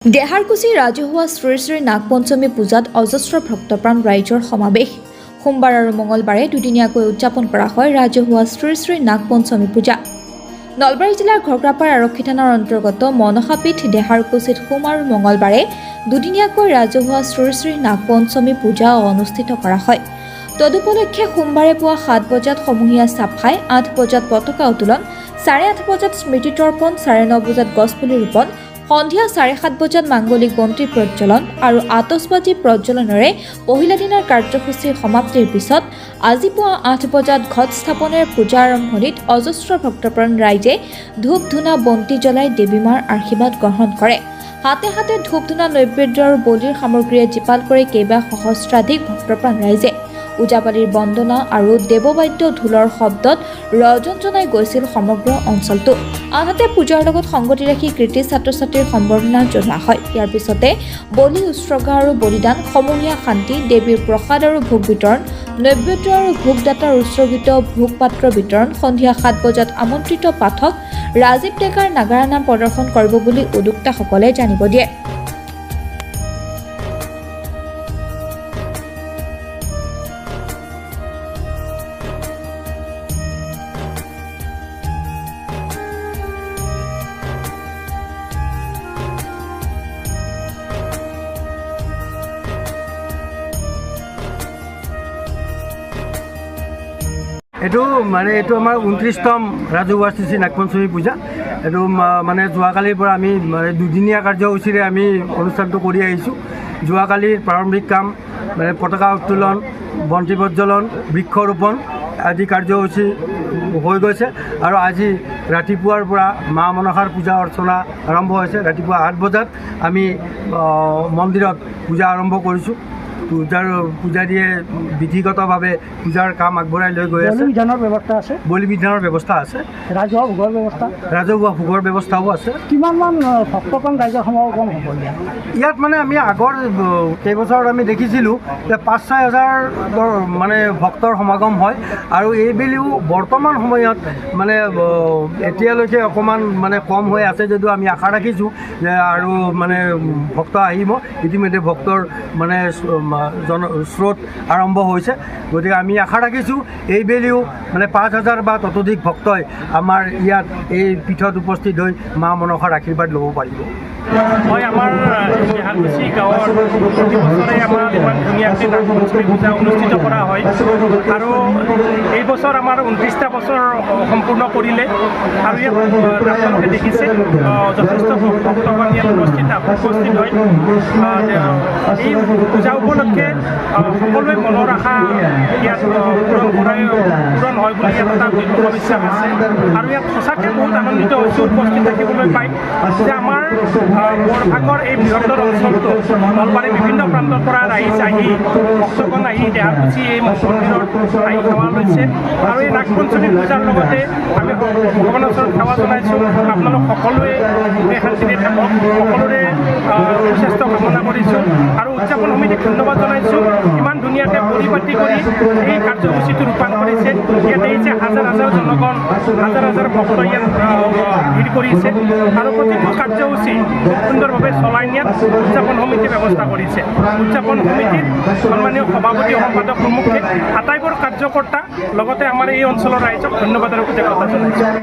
দেহাৰকুছি ৰাজহুৱা শ্ৰী শ্ৰী নাগপঞ্চমী পূজাত অজস্ৰ ভক্তপ্ৰাণ ৰাইজৰ সমাৱেশ। সোমবাৰ আৰু মঙলবাৰে দুদিনীয়াকৈ উদযাপন কৰা হয় ৰাজহুৱা শ্ৰী শ্ৰী নাগপঞ্চমী পূজা। নলবাৰী জিলাৰ ঘগ্ৰাপাৰ আৰক্ষী থানাৰ অন্তৰ্গত মনসাপীঠ দেহাৰকুছিত সোম আৰু মঙলবাৰে দুদিনীয়াকৈ ৰাজহুৱা শ্ৰী শ্ৰী নাগপঞ্চমী পূজা অনুষ্ঠিত কৰা হয়। তদুপলক্ষে সোমবাৰে পুৱা 7 বজাত সমূহীয়া চাফাই, 8 বজাত পতাকা উত্তোলন, 8:30 বজাত স্মৃতি তৰ্পণ, 9:30 বজাত গছপুলি ৰোপণ, সন্ধিয়া 7:30 বজাত মাংগলিক বন্তি প্ৰজ্বলন আৰু আতচবাজি প্ৰজ্বলনেৰে পহিলা দিনৰ কাৰ্যসূচীৰ সমাপ্তিৰ পিছত আজি পুৱা 8 বজাত ঘট স্থাপনেৰ পূজা আৰম্ভণিত অজস্ৰ ভক্তপ্ৰাণ ৰাইজে ধূপ ধূনা বন্তি জ্বলাই দেৱীমাৰ আশীৰ্বাদ গ্ৰহণ কৰে। হাতে হাতে ধূপ ধূনা নৈবেদ্য আৰু বলিৰ সামগ্ৰীৰে জীপাল কৰে কেইবা সহস্ৰাধিক ভক্তপ্ৰাণ ৰাইজে। ওজাপালিৰ বন্দনা আৰু দেৱবাদ্য ঢোলৰ শব্দত ৰজন জনাই গৈছিল সমগ্ৰ অঞ্চলটো। আনহাতে পূজাৰ লগত সংগতি ৰাখি কৃতি ছাত্ৰ ছাত্ৰীৰ সম্বৰ্ধনা জনোৱা হয়। ইয়াৰ পিছতে বলি উৎসৰ্গা আৰু বলিদান, সমূহীয়া শান্তি, দেৱীৰ প্ৰসাদ আৰু ভোগ বিতৰণ, নৈবেদ্য আৰু ভোগদাতাৰ উৎসৰ্গিত ভোগপাত্ৰ বিতৰণ, সন্ধিয়া 7 বজাত আমন্ত্ৰিত পাঠক ৰাজীৱ ডেকাৰ নাগাৰা নাম প্ৰদৰ্শন কৰিব বুলি উদ্যোক্তাসকলে জানিব দিয়ে। এইটো আমাৰ 29তম ৰাজহুৱা শ্ৰী শ্ৰী নাগপঞ্চমী পূজা। এইটো যোৱাকালিৰ পৰা আমি দুদিনীয়া কাৰ্যসূচীৰে আমি অনুষ্ঠানটো কৰি আহিছোঁ। যোৱাকালিৰ প্ৰাৰম্ভিক কাম পতাকা উত্তোলন, বন্তি প্ৰজ্বলন, বৃক্ষৰোপণ আদি কাৰ্যসূচী হৈ গৈছে আৰু আজি ৰাতিপুৱাৰ পৰা মা মনসাৰ পূজা অৰ্চনা আৰম্ভ হৈছে। ৰাতিপুৱা 8 বজাত আমি মন্দিৰত পূজা আৰম্ভ কৰিছোঁ। পূজাৰীয়ে বিধিগতভাৱে পূজাৰ কাম আগবঢ়াই লৈ গৈ আছে। বলি বিধানৰ ব্যৱস্থা আছে। ৰাজহুৱা ভোগৰ ব্যৱস্থাও আছে। কিমানমান ভক্তপ্ৰাণ ৰাইজৰ সমাগম হ'ব ইয়াত? আমি আগৰ কেইবছৰত আমি দেখিছিলোঁ যে 5-6 হাজাৰ ভক্তৰ সমাগম হয় আৰু এইবেলিও বৰ্তমান সময়ত এতিয়ালৈকে অকণমান কম হৈ আছে যদিও আমি আশা ৰাখিছোঁ যে আৰু ভক্ত আহিব। ইতিমধ্যে ভক্তৰ স্ৰোত আৰম্ভ হৈছে। গতিকে আমি আশা ৰাখিছোঁ এইবেলিও 5,000 বা ততোধিক ভক্তই আমাৰ ইয়াত এই পীঠত উপস্থিত হৈ মা মনসাৰ আশীৰ্বাদ ল'ব পাৰিব। হয়, আমাৰ দেহাৰকুছি গাঁৱৰ প্ৰতি বছৰে আমাৰ ইমান ধুনীয়াকৈ নাগপঞ্চমী পূজা অনুষ্ঠিত কৰা হয় আৰু এই বছৰ আমাৰ 29টা বছৰ সম্পূৰ্ণ কৰিলে আৰু ইয়াত আপোনালোকে দেখিছে যথেষ্ট ভক্তগণ ইয়াত উপস্থিত হয়। এই পূজা উপলক্ষে সকলোৱে মনৰ আশা ইয়াত পূৰণ হয় বুলি ইয়াত এটা বিশ্বাস আছে আৰু ইয়াত সঁচাকৈ বহুত আনন্দিত হৈছোঁ উপস্থিত থাকিবলৈ পাই যে আমাৰ বৰভাগৰ এই বৃহত্তৰ অঞ্চলটো নলবাৰীৰ বিভিন্ন প্ৰান্তৰ পৰা ৰাইজ আহি ভক্তগণ আহি দেহাৰকুছি এই মন্দিৰত আহি সেৱা লৈছে আৰু এই নাগপঞ্চমী পূজাৰ লগতে আমি ভগৱানৰ ওচৰত সেৱা জনাইছোঁ। আপোনালোক সকলোৱে শান্তিৰে থাকক, সকলোৰে সুস্বাস্থ্য কামনা কৰিছোঁ আৰু উদযাপন সমিতিক ধন্যবাদ জনাইছোঁ। ইমান ধুনীয়াকৈ পৰিপাতি কৰি এই কাৰ্যসূচীটো ৰূপায়ণ কৰিছে। ইয়াত আহিছে হাজাৰ হাজাৰ জনগণ, হাজাৰ হাজাৰ ভক্ত ইয়াত ভিৰ কৰিছে আৰু প্ৰতিটো কাৰ্যসূচী সুন্দৰভাৱে চলাই নিয়াত উদযাপন সমিতিয়ে ব্যৱস্থা কৰিছে। উদযাপন সমিতিৰ সন্মানীয় সভাপতি সম্পাদক প্ৰমুখ্যে আটাইবোৰ কাৰ্যকৰ্তা লগতে আমাৰ এই অঞ্চলৰ ৰাইজক ধন্যবাদ আৰু কৃতজ্ঞতা জনাইছোঁ।